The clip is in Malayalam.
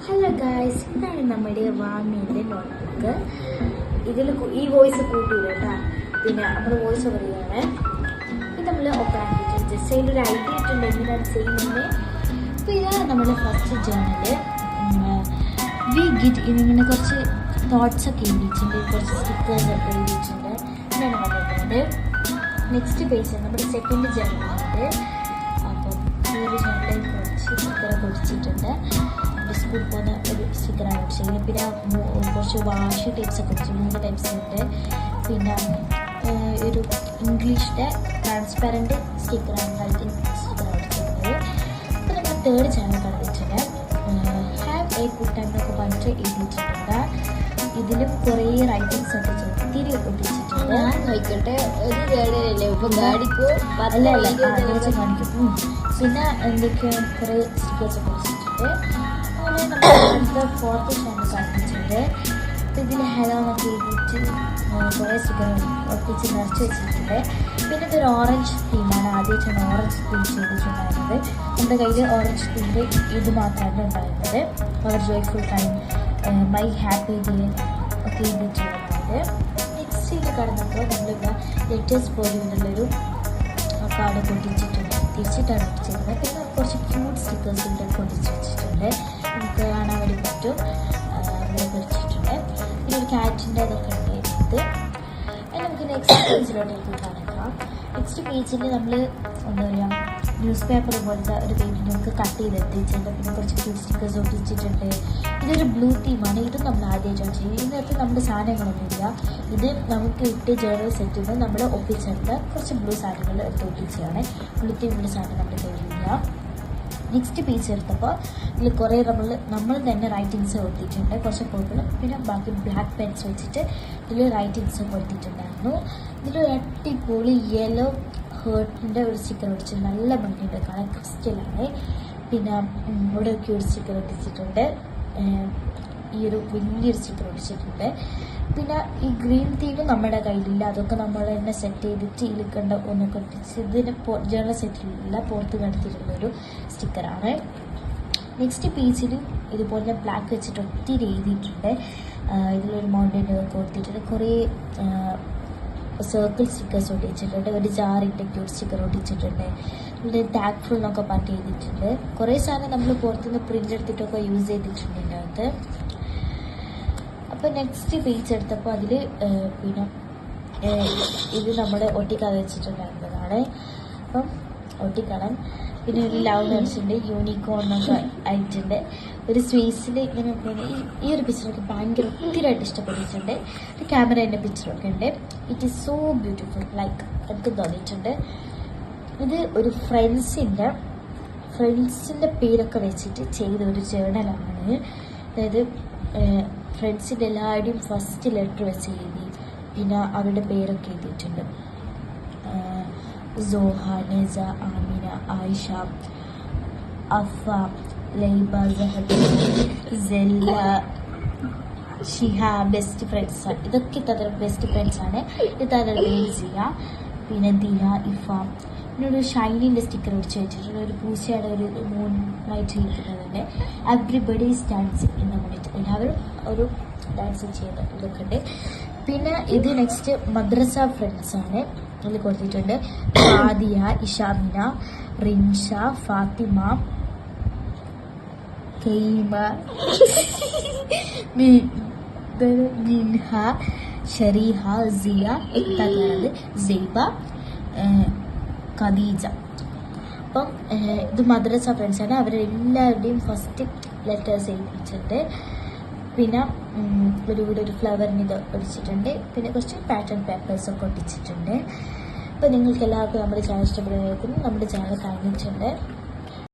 ഹലോ ഗായ്സ്, ഇതാണ് നമ്മുടെ വാമിയുടെ നോട്ട്ബുക്ക്. ഇതിൽ ഈ വോയിസ് കൂട്ടൂല കേട്ടോ. പിന്നെ നമ്മൾ വോയിസ് പറയുകയാണ്. ഇത് നമ്മൾ ഓപ്പൺ ആക്കിയിട്ട് ജസ്റ്റ് അതിലൊരു ഐഡിയ ഇട്ടുണ്ട് എങ്ങനെയാണ് ചെയ്യുന്നത്. അപ്പോൾ ഇതാണ് നമ്മുടെ ഫസ്റ്റ് ജേണല്. വി ഗിറ്റ് ഇതിങ്ങനെ കുറച്ച് തോട്ട്സൊക്കെ എഴുതിയിട്ടുണ്ട്, കുറച്ച് സ്റ്റിക്കേഴ്സൊക്കെ എഴുതിയിട്ടുണ്ട്. ഇതാണ് വന്നിട്ടുള്ളത്. നെക്സ്റ്റ് പേജ് നമ്മുടെ സെക്കൻഡ് ജേണലുണ്ട്. അപ്പം ഈ ഒരു ജേണലിൽ കുറച്ച് സ്റ്റിക്കറൊക്കെ ഒടിച്ചിട്ടുണ്ട്. സ്കൂളിൽ പോകുന്ന ഒരു സ്റ്റിക്കറാണ് ഒടിച്ചത്. പിന്നെ കുറച്ച് വാഷ് ടൈപ്സൊക്കെ ഒടിച്ചു, 3 ടൈപ്സ് ഉണ്ട്. പിന്നെ ഒരു ഇംഗ്ലീഷിൻ്റെ ട്രാൻസ്പെറൻറ്റ് സ്റ്റിക്കറാണ്, റൈറ്റിംഗ് സ്റ്റിക്കറാണ് ഒടിച്ചിട്ടുള്ളത്. അപ്പോൾ നമ്മൾ തേർഡ് ചാനൽ കണ്ടിട്ടുണ്ട്. ഹാവ് എ ഗുഡ് ടൈം എന്നൊക്കെ പറഞ്ഞിട്ട് എഴുതിയിട്ടുണ്ട്. ഇതിലും കുറേ റൈറ്റിങ്സ് ഒക്കെ ഒത്തിരി ഒട്ടിച്ചിട്ടുണ്ട്. നോക്കട്ടെ, ഒരു ഗാഡിയല്ലേ ഇപ്പം ഗാഡിക്കോ അല്ല കാണിക്കും. പിന്നെ എന്തൊക്കെയാണ് കുറേ സ്റ്റിക്കേഴ്സ് ഒക്കെ ഒട്ടിച്ചിട്ടുണ്ട്. നമ്മുടെ ഫോർത്ത് ചാനൽ കാണിച്ചിട്ടുണ്ട്. അപ്പോൾ ഇതിൽ ഹലോ എന്നൊക്കെ എഴുതിയിട്ട് കുറേ സ്റ്റിക്കർ ഒട്ടിച്ച് നിറച്ച് വെച്ചിട്ടുണ്ട്. പിന്നെ ഇതൊരു ഓറഞ്ച് തീമാണ്. ആദ്യമായിട്ടാണ് ഓറഞ്ച് തീം ചെയ്തിട്ടുണ്ടായിരുന്നത്. നമ്മുടെ കയ്യിൽ ഓറഞ്ച് തീമിൽ ഇത് മാത്രമാണ് ഉണ്ടായിരുന്നത്. അവർ joyful time, my happy day ഒക്കെ എഴുതിയിട്ടുള്ളത്. നെക്സ്റ്റ് ഇത് കടന്നപ്പോൾ നമ്മളിവിടെ ലെറ്റേഴ്സ് പോലെയുള്ളൊരു കാർഡ് പൊട്ടിച്ചിട്ടുണ്ട്, തിരിച്ചിട്ടാണ് ഒട്ടിച്ചിരുന്നത്. പിന്നെ കുറച്ച് ക്യൂട്ട് സ്റ്റിക്കേഴ്സ് ഇവിടെ പൊട്ടിച്ച് വെച്ചിട്ടുണ്ട്, നമുക്ക് കാണാൻ വേണ്ടി പറ്റും. ഇവിടെ പൊടിച്ചിട്ടുണ്ട്. പിന്നെ ഒരു ക്യാറ്റിൻ്റെ അതൊക്കെ ഉണ്ടായിരുന്നത്. നമുക്ക് നെക്സ്റ്റ് പേജിലോട്ടേക്ക് കാണാം. നെക്സ്റ്റ് പേജിൽ നമ്മൾ എന്താ പറയുക, ന്യൂസ് പേപ്പർ പോലത്തെ ഒരു പേജ് നമുക്ക് കട്ട് ചെയ്തെത്തിച്ചിട്ടുണ്ട്. പിന്നെ കുറച്ച് ക്യൂട്ട് സ്റ്റിക്കേഴ്സ് ഒട്ടിച്ചിട്ടുണ്ട്. ഇതൊരു ബ്ലൂ തീമാണ്. ഇതും നമ്മൾ ആദ്യമായിട്ടാണ് ചെയ്യുന്നത്. ഇതിനകത്ത് നമ്മുടെ സാധനങ്ങളൊന്നുമില്ല. ഇത് നമുക്ക് ഇട്ട് ജേണൽ സെറ്റ് ചെയ്യുമ്പോൾ നമ്മൾ ഒപ്പിച്ചിട്ട് കുറച്ച് ബ്ലൂ സാധനങ്ങൾ എടുത്ത് ഒട്ടിച്ചാണ്. ബ്ലൂ തീമിൻ്റെ സാധനം നമ്മുടെ കയ്യിലില്ല. നെക്സ്റ്റ് പേജ് എടുത്തപ്പോൾ ഇതിൽ കുറേ നമ്മൾ തന്നെ റൈറ്റിങ്സ് കൊടുത്തിട്ടുണ്ട്, കുറച്ച് പേർപ്പിൾ. പിന്നെ ബാക്കി ബ്ലാക്ക് പെൻസ് വെച്ചിട്ട് ഇതിൽ റൈറ്റിങ്സ് കൊടുത്തിട്ടുണ്ടായിരുന്നു. ഇതിലൊരു അടിപൊളി യെല്ലോ ഹേർട്ടിൻ്റെ ഒരു സ്റ്റിക്കർ ഒട്ടിച്ചിട്ട് നല്ല ഭംഗിയുണ്ട്, കാണാൻ ക്രിസ്റ്റലാണ്. പിന്നെ ഇവിടെ ഒരു ക്യൂട്ട് സ്റ്റിക്കർ ഒട്ടിച്ചിട്ടുണ്ട്. ഈ ഒരു വലിയൊരു സ്റ്റിക്കർ ഒട്ടിച്ചിട്ടുണ്ട്. പിന്നെ ഈ ഗ്രീൻ തീം നമ്മുടെ കയ്യിലില്ല, അതൊക്കെ നമ്മൾ തന്നെ സെറ്റ് ചെയ്തിട്ട് ഇരിക്കേണ്ട ഒന്നൊക്കെ ഒട്ടിച്ച് ഇതിന് ജേണൽ സെറ്റിലില്ല, പുറത്ത് കടത്തിയിട്ടുള്ളൊരു സ്റ്റിക്കറാണ്. നെക്സ്റ്റ് പേജിൽ ഇതുപോലെ ബ്ലാക്ക് വെച്ചിട്ട് ഒത്തിരി എഴുതിയിട്ടുണ്ട്. ഇതിലൊരു മൗണ്ടൻ കൊടുത്തിട്ടുണ്ട്. കുറേ സർക്കിൾ സ്റ്റിക്കേഴ്സ് ഒട്ടിച്ചിട്ടുണ്ട്. ഒരു ജാറിൻ്റെ ക്യൂട്ട് സ്റ്റിക്കർ ഒട്ടിച്ചിട്ടുണ്ട്. ഇവിടെ താങ്ക്ഫുൾ എന്നൊക്കെ പറഞ്ഞിട്ട് എഴുതിയിട്ടുണ്ട്. കുറേ സാധനം നമ്മൾ പുറത്തുനിന്ന് പ്രിൻ്റ് എടുത്തിട്ടൊക്കെ യൂസ് ചെയ്തിട്ടുണ്ട് ഇതിനകത്ത്. അപ്പോൾ നെക്സ്റ്റ് പേജ് എടുത്തപ്പോൾ അതിൽ പിന്നെ ഇത് നമ്മൾ ഒട്ടിക്കാതെ വെച്ചിട്ടുണ്ടായിരുന്നതാണ്. അപ്പം ഒട്ടിക്കണം. പിന്നെ ഒരു ലവ് നടിച്ചിട്ടുണ്ട്, യൂണിക്കോൺ എന്നൊക്കെ ആയിട്ടുണ്ട്. ഒരു സ്പേസിൽ ഇങ്ങനെ ഈ ഒരു പിക്ചറൊക്കെ ഭയങ്കര ഒത്തിരിയായിട്ട് ഇഷ്ടപ്പെട്ടിട്ടുണ്ട്. ഒരു ക്യാമറേൻ്റെ പിക്ചറൊക്കെ ഉണ്ട്. It is so beautiful, like എനിക്ക് തോന്നിയിട്ടുണ്ട്. ഇത് ഒരു ഫ്രണ്ട്സിൻ്റെ പേരൊക്കെ വെച്ചിട്ട് ചെയ്ത ഒരു ജേണലാണ്. അതായത് ഫ്രണ്ട്സിൻ്റെ എല്ലാവരുടെയും ഫസ്റ്റ് ലെറ്റർ വെച്ച് എഴുതി, പിന്നെ അവരുടെ പേരൊക്കെ എഴുതിയിട്ടുണ്ട്. സോഹ, നെസ, ആമിന, ആയിഷ, അഫ, ലൈബ, സഹദ, സെല്ല, ഷിഹ ബെസ്റ്റ് ഫ്രണ്ട്സാണ്. ഇതൊക്കെ ഇത്ര ബെസ്റ്റ് ഫ്രണ്ട്സാണ്. ഇത്ര പേര് സിയ, പിന്നെ ദിയ, ഇഫ. പിന്നെ ഒരു ഷൈനിൻ്റെ സ്റ്റിക്കർ ഒടിച്ച് വെച്ചിട്ടുണ്ട്. ഒരു പൂച്ചയുടെ ഒരു മൂന്നായിട്ട് ഇരിക്കുന്നതിൻ്റെ എവ്രിബഡി ഈസ് ഡാൻസിങ് എന്ന് പറഞ്ഞിട്ട് എല്ലാവരും ഒരു ഡാൻസിങ് ചെയ്യുന്നത് ഇതൊക്കെ ഉണ്ട്. പിന്നെ ഇത് നെക്സ്റ്റ് മദ്രസ ഫ്രണ്ട്സാണ്. അതിൽ കൊടുത്തിട്ടുണ്ട് ഫാദിയ, ഇഷാമിന, റിൻഷ, ഫാത്തിമ, കെയ്മ, മിൻഹ, ഷരീഹ, സിയ, ഇത്താക്കുന്നത് സൈബ, ഖദീജ. അപ്പം ഇത് മദ്രസ ഫ്രണ്ട്സാണ്. അവരെല്ലാവരുടെയും ഫസ്റ്റ് ലെറ്റേഴ്സ് എഴുതിയിട്ടുണ്ട്. പിന്നെ ഇവിടെ ഒരു ഫ്ലവറിന് ഇത് ഒടിച്ചിട്ടുണ്ട്. പിന്നെ കുറച്ച് പാറ്റേൺ പേപ്പേഴ്സൊക്കെ ഒട്ടിച്ചിട്ടുണ്ട്. അപ്പോൾ നിങ്ങൾക്ക് എല്ലാവർക്കും നമ്മുടെ ചാനൽ ഇഷ്ടപ്പെടുന്ന നമ്മുടെ ചാനൽ കാണിച്ചിട്ടുണ്ട്.